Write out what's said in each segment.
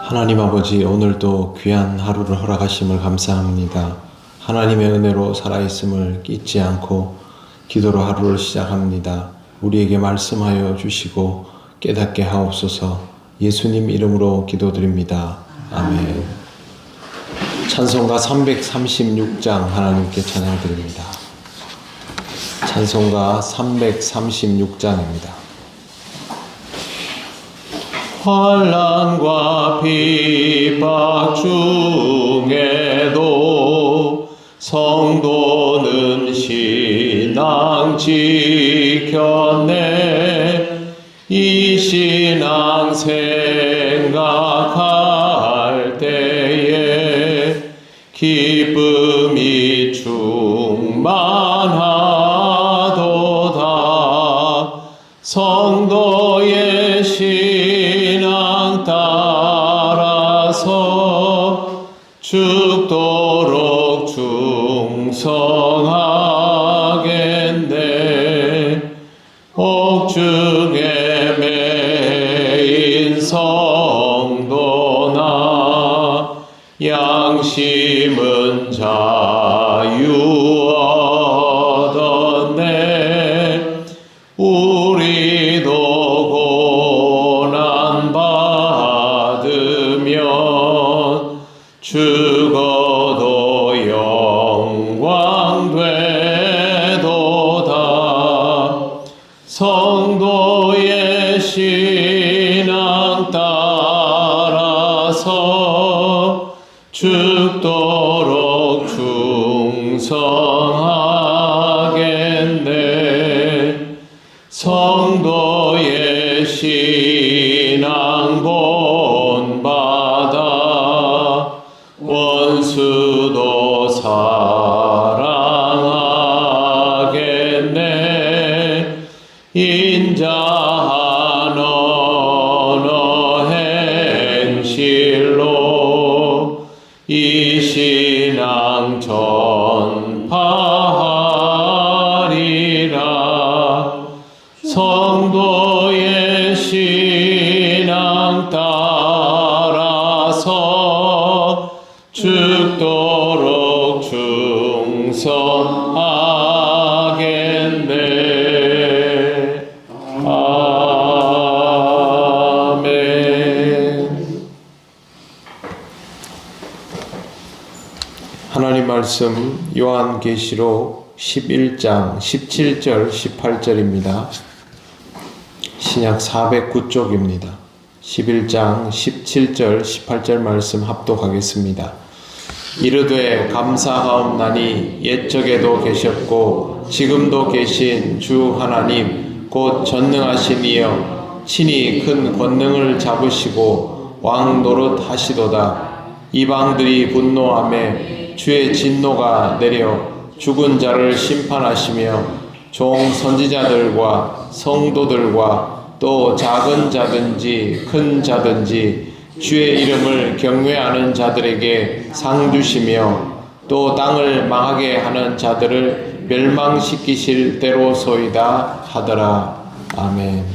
하나님 아버지, 오늘도 귀한 하루를 허락하심을 감사합니다. 하나님의 은혜로 살아있음을 잊지 않고 기도로 하루를 시작합니다. 우리에게 말씀하여 주시고 깨닫게 하옵소서. 예수님 이름으로 기도드립니다. 아멘. 찬송가 336장 하나님께 찬양드립니다. 찬송가 336장입니다. 환난과 핍박 중에도 성도는 신앙 지켰네. 이 신앙 생각할 때에 기쁨이 충만하도다. 성도의 신앙 따라서 죽도록 충성하겠네. 옥중에 매인 성도나 양심은 자유 얻었네. 우리도 고난 받으면 죽어도 영광 되도다. 성도의 신앙 따라서 죽도록 충성하겠네. 성도의 신앙 본받아 원수도 사랑하겠네. 인자한 언어 행실로 이 신앙 전파하리라. 성도의 신앙 따라서 죽도록 충성하겠네. 아멘. 하나님 말씀 요한계시록 11장 17절 18절입니다. 신약 409쪽입니다. 11장 17절 18절 말씀 합독하겠습니다. 이르되 감사하옵나니 옛적에도 계셨고 지금도 계신 주 하나님 곧 전능하신 이여 친히 큰 권능을 잡으시고 왕 노릇 하시도다. 이방들이 분노하매 주의 진노가 내려 죽은 자를 심판하시며 종 선지자들과 성도들과 또 작은 자든지 큰 자든지 주의 이름을 경외하는 자들에게 상 주시며 또 땅을 망하게 하는 자들을 멸망시키실 때로소이다 하더라. 아멘.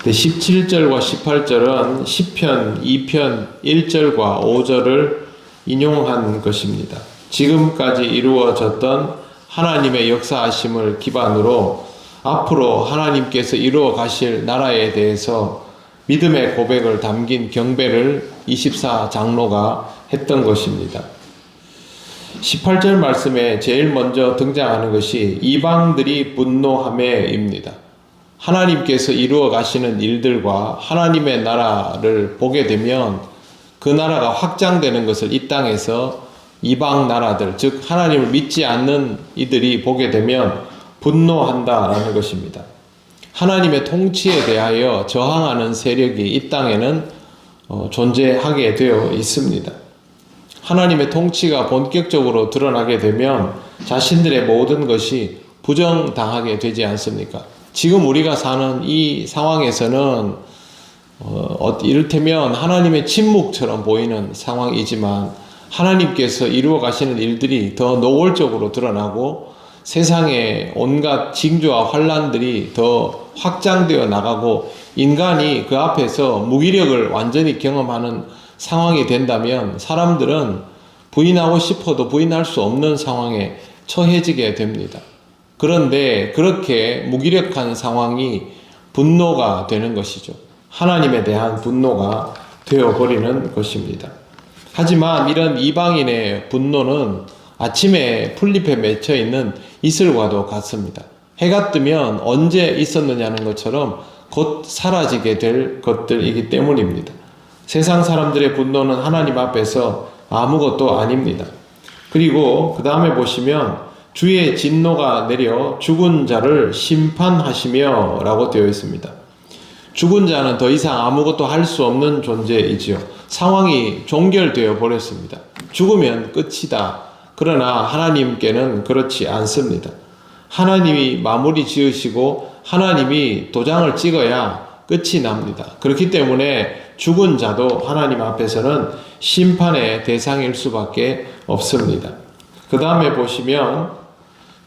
17절과 18절은 시편 2편 1절과 5절을 인용한 것입니다. 지금까지 이루어졌던 하나님의 역사하심을 기반으로 앞으로 하나님께서 이루어 가실 나라에 대해서 믿음의 고백을 담긴 경배를 24장로가 했던 것입니다. 18절 말씀에 제일 먼저 등장하는 것이 이방들이 분노하매입니다. 하나님께서 이루어 가시는 일들과 하나님의 나라를 보게 되면 그 나라가 확장되는 것을 이 땅에서 이방 나라들, 즉 하나님을 믿지 않는 이들이 보게 되면 분노한다라는 것입니다. 하나님의 통치에 대하여 저항하는 세력이 이 땅에는 존재하게 되어 있습니다. 하나님의 통치가 본격적으로 드러나게 되면 자신들의 모든 것이 부정당하게 되지 않습니까? 지금 우리가 사는 이 상황에서는 이를테면 하나님의 침묵처럼 보이는 상황이지만 하나님께서 이루어 가시는 일들이 더 노골적으로 드러나고 세상에 온갖 징조와 환란들이 더 확장되어 나가고 인간이 그 앞에서 무기력을 완전히 경험하는 상황이 된다면 사람들은 부인하고 싶어도 부인할 수 없는 상황에 처해지게 됩니다. 그런데 그렇게 무기력한 상황이 분노가 되는 것이죠. 하나님에 대한 분노가 되어버리는 것입니다. 하지만 이런 이방인의 분노는 아침에 풀잎에 맺혀 있는 이슬과도 같습니다. 해가 뜨면 언제 있었느냐는 것처럼 곧 사라지게 될 것들이기 때문입니다. 세상 사람들의 분노는 하나님 앞에서 아무것도 아닙니다. 그리고 그 다음에 보시면 주의 진노가 내려 죽은 자를 심판하시며 라고 되어 있습니다. 죽은 자는 더 이상 아무것도 할 수 없는 존재이지요. 상황이 종결되어 버렸습니다. 죽으면 끝이다. 그러나 하나님께는 그렇지 않습니다. 하나님이 마무리 지으시고 하나님이 도장을 찍어야 끝이 납니다. 그렇기 때문에 죽은 자도 하나님 앞에서는 심판의 대상일 수밖에 없습니다. 그 다음에 보시면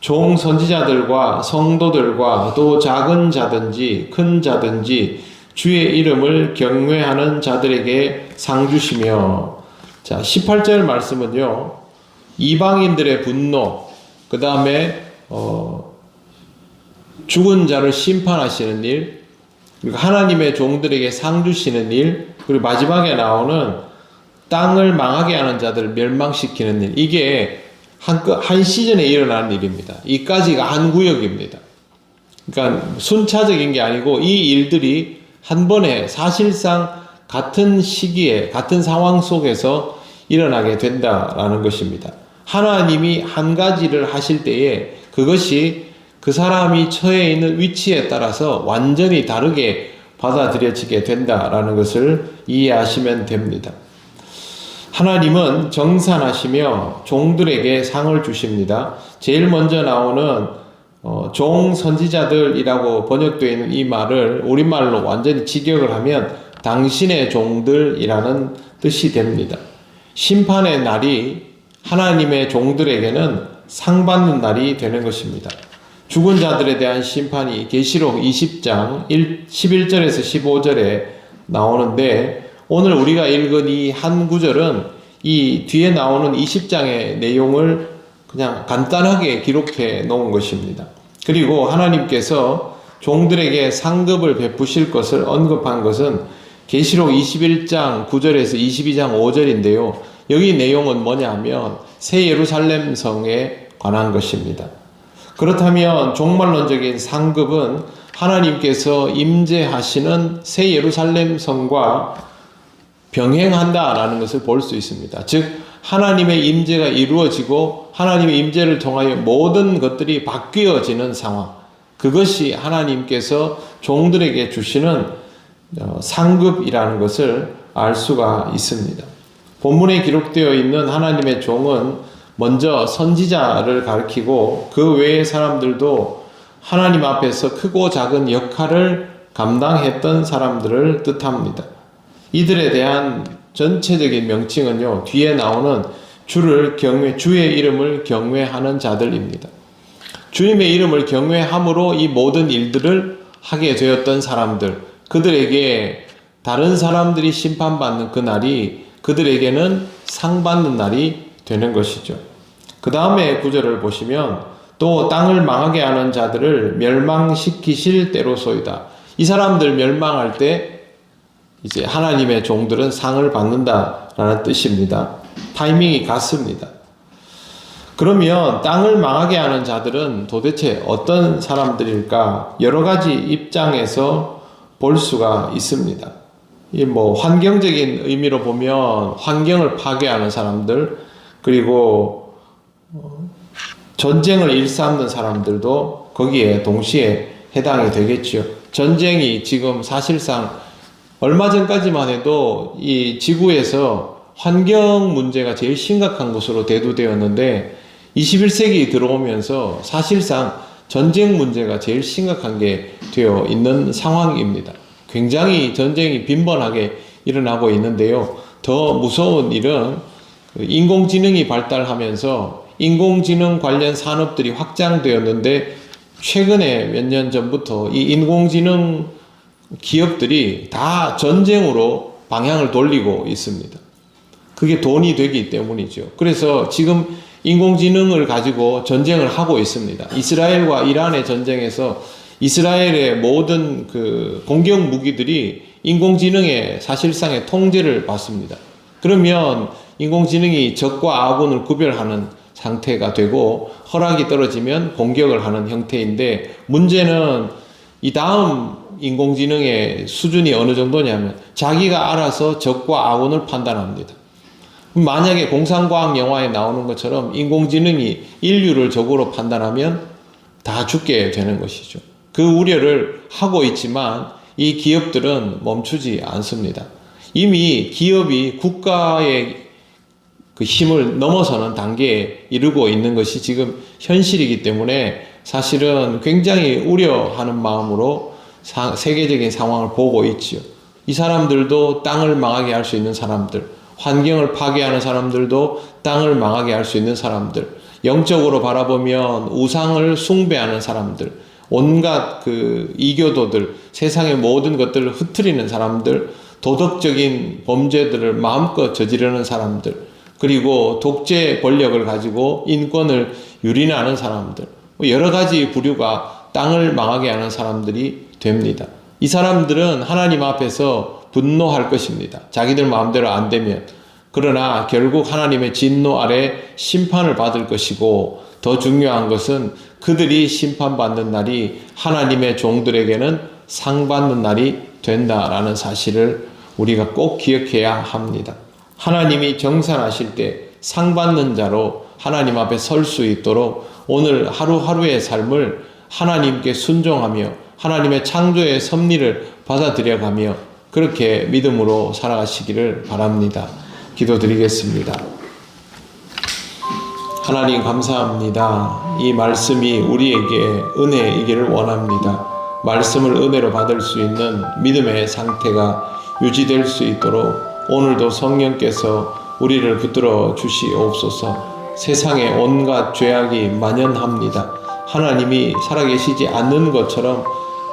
종 선지자들과 성도들과 또 작은 자든지 큰 자든지 주의 이름을 경외하는 자들에게 상 주시며, 자 18절 말씀은요, 이방인들의 분노, 그 다음에 죽은 자를 심판하시는 일, 그리고 하나님의 종들에게 상 주시는 일, 그리고 마지막에 나오는 땅을 망하게 하는 자들을 멸망시키는 일, 이게 한 시즌에 일어나는 일입니다. 이까지가 한 구역입니다. 그러니까 순차적인 게 아니고 이 일들이 한 번에 사실상 같은 시기에 같은 상황 속에서 일어나게 된다라는 것입니다. 하나님이 한 가지를 하실 때에 그것이 그 사람이 처해 있는 위치에 따라서 완전히 다르게 받아들여지게 된다라는 것을 이해하시면 됩니다. 하나님은 정산하시며 종들에게 상을 주십니다. 제일 먼저 나오는 종 선지자들이라고 번역되어 있는 이 말을 우리말로 완전히 직역을 하면 당신의 종들이라는 뜻이 됩니다. 심판의 날이 하나님의 종들에게는 상 받는 날이 되는 것입니다. 죽은 자들에 대한 심판이 계시록 20장 11절에서 15절에 나오는데, 오늘 우리가 읽은 이 한 구절은 이 뒤에 나오는 20장의 내용을 그냥 간단하게 기록해 놓은 것입니다. 그리고 하나님께서 종들에게 상급을 베푸실 것을 언급한 것은 계시록 21장 9절에서 22장 5절인데요. 여기 내용은 뭐냐면 새 예루살렘 성에 관한 것입니다. 그렇다면 종말론적인 상급은 하나님께서 임재하시는 새 예루살렘 성과 병행한다라는 것을 볼 수 있습니다. 즉 하나님의 임재가 이루어지고 하나님의 임재를 통하여 모든 것들이 바뀌어지는 상황, 그것이 하나님께서 종들에게 주시는 상급이라는 것을 알 수가 있습니다. 본문에 기록되어 있는 하나님의 종은 먼저 선지자를 가리키고 그 외의 사람들도 하나님 앞에서 크고 작은 역할을 감당했던 사람들을 뜻합니다. 이들에 대한 전체적인 명칭은요, 뒤에 나오는 주의 이름을 경외하는 자들입니다. 주님의 이름을 경외함으로 이 모든 일들을 하게 되었던 사람들, 그들에게 다른 사람들이 심판받는 그 날이 그들에게는 상 받는 날이 되는 것이죠. 그 다음에 구절을 보시면 또 땅을 망하게 하는 자들을 멸망시키실 때로소이다. 이 사람들 멸망할 때 이제 하나님의 종들은 상을 받는다라는 뜻입니다. 타이밍이 같습니다. 그러면 땅을 망하게 하는 자들은 도대체 어떤 사람들일까? 여러 가지 입장에서 볼 수가 있습니다. 이 환경적인 의미로 보면 환경을 파괴하는 사람들, 그리고 전쟁을 일삼는 사람들도 거기에 동시에 해당이 되겠죠. 전쟁이 지금 사실상 얼마 전까지만 해도 이 지구에서 환경 문제가 제일 심각한 것으로 대두되었는데 21세기 들어오면서 사실상 전쟁 문제가 제일 심각한 게 되어 있는 상황입니다. 굉장히 전쟁이 빈번하게 일어나고 있는데요. 더 무서운 일은 인공지능이 발달하면서 인공지능 관련 산업들이 확장되었는데 최근에 몇 년 전부터 이 인공지능 기업들이 다 전쟁으로 방향을 돌리고 있습니다. 그게 돈이 되기 때문이죠. 그래서 지금 인공지능을 가지고 전쟁을 하고 있습니다. 이스라엘과 이란의 전쟁에서 이스라엘의 모든 그 공격 무기들이 인공지능의 사실상의 통제를 받습니다. 그러면 인공지능이 적과 아군을 구별하는 상태가 되고 허락이 떨어지면 공격을 하는 형태인데, 문제는 이 다음 인공지능의 수준이 어느 정도냐면 자기가 알아서 적과 아군을 판단합니다. 만약에 공상과학 영화에 나오는 것처럼 인공지능이 인류를 적으로 판단하면 다 죽게 되는 것이죠. 그 우려를 하고 있지만 이 기업들은 멈추지 않습니다. 이미 기업이 국가의 그 힘을 넘어서는 단계에 이르고 있는 것이 지금 현실이기 때문에 사실은 굉장히 우려하는 마음으로 세계적인 상황을 보고 있지요. 이 사람들도 땅을 망하게 할 수 있는 사람들, 환경을 파괴하는 사람들도 땅을 망하게 할 수 있는 사람들, 영적으로 바라보면 우상을 숭배하는 사람들, 온갖 그 이교도들, 세상의 모든 것들을 흐트리는 사람들, 도덕적인 범죄들을 마음껏 저지르는 사람들, 그리고 독재 권력을 가지고 인권을 유린하는 사람들, 여러 가지 부류가 땅을 망하게 하는 사람들이 됩니다. 이 사람들은 하나님 앞에서 분노할 것입니다. 자기들 마음대로 안 되면. 그러나 결국 하나님의 진노 아래 심판을 받을 것이고, 더 중요한 것은 그들이 심판받는 날이 하나님의 종들에게는 상받는 날이 된다라는 사실을 우리가 꼭 기억해야 합니다. 하나님이 정산하실 때 상받는 자로 하나님 앞에 설 수 있도록 오늘 하루하루의 삶을 하나님께 순종하며 하나님의 창조의 섭리를 받아들여가며 그렇게 믿음으로 살아가시기를 바랍니다. 기도드리겠습니다. 하나님 감사합니다. 이 말씀이 우리에게 은혜이기를 원합니다. 말씀을 은혜로 받을 수 있는 믿음의 상태가 유지될 수 있도록 오늘도 성령께서 우리를 붙들어 주시옵소서. 세상에 온갖 죄악이 만연합니다. 하나님이 살아계시지 않는 것처럼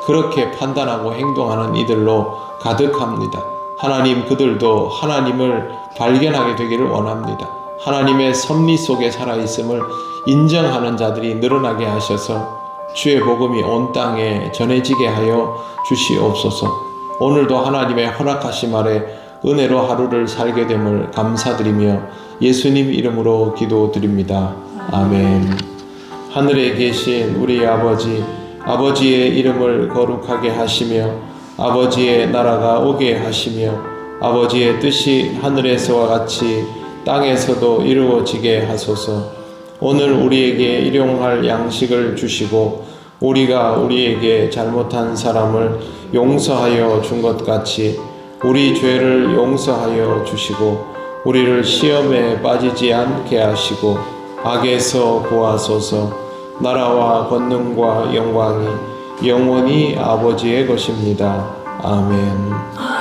그렇게 판단하고 행동하는 이들로 가득합니다. 하나님, 그들도 하나님을 발견하게 되기를 원합니다. 하나님의 섭리 속에 살아있음을 인정하는 자들이 늘어나게 하셔서 주의 복음이 온 땅에 전해지게 하여 주시옵소서. 오늘도 하나님의 허락하심 아래 은혜로 하루를 살게 됨을 감사드리며 예수님 이름으로 기도드립니다. 아멘. 하늘에 계신 우리 아버지, 아버지의 이름을 거룩하게 하시며 아버지의 나라가 오게 하시며 아버지의 뜻이 하늘에서와 같이 땅에서도 이루어지게 하소서. 오늘 우리에게 일용할 양식을 주시고 우리가 우리에게 잘못한 사람을 용서하여 준 것 같이 우리 죄를 용서하여 주시고 우리를 시험에 빠지지 않게 하시고 악에서 구하소서. 나라와 권능과 영광이 영원히 아버지의 것입니다. 아멘.